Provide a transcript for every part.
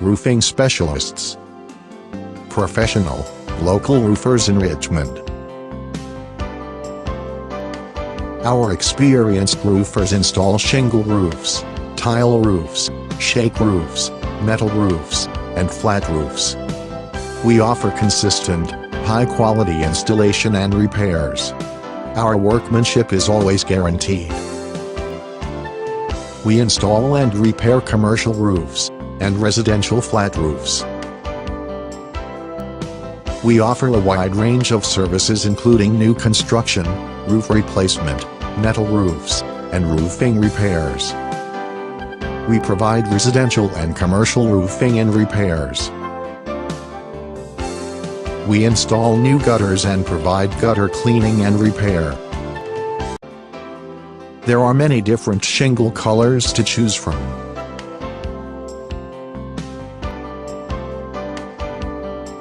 Roofing specialists. Professional, local roofers in Richmond. Our experienced roofers install shingle roofs, tile roofs, shake roofs, metal roofs, and flat roofs. We offer consistent, high-quality installation and repairs. Our workmanship is always guaranteed. We install and repair commercial roofs and residential flat roofs. We offer a wide range of services including new construction, roof replacement, metal roofs, and roofing repairs. We provide residential and commercial roofing and repairs. We install new gutters and provide gutter cleaning and repair. There are many different shingle colors to choose from.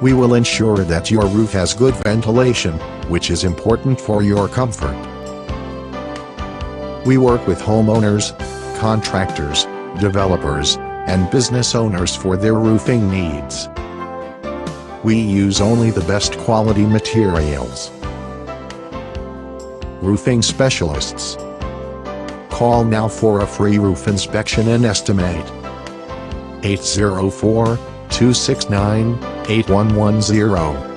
We will ensure that your roof has good ventilation, which is important for your comfort. We work with homeowners, contractors, developers, and business owners for their roofing needs. We use only the best quality materials. Roofing specialists. Call now for a free roof inspection and estimate. 804-269-8110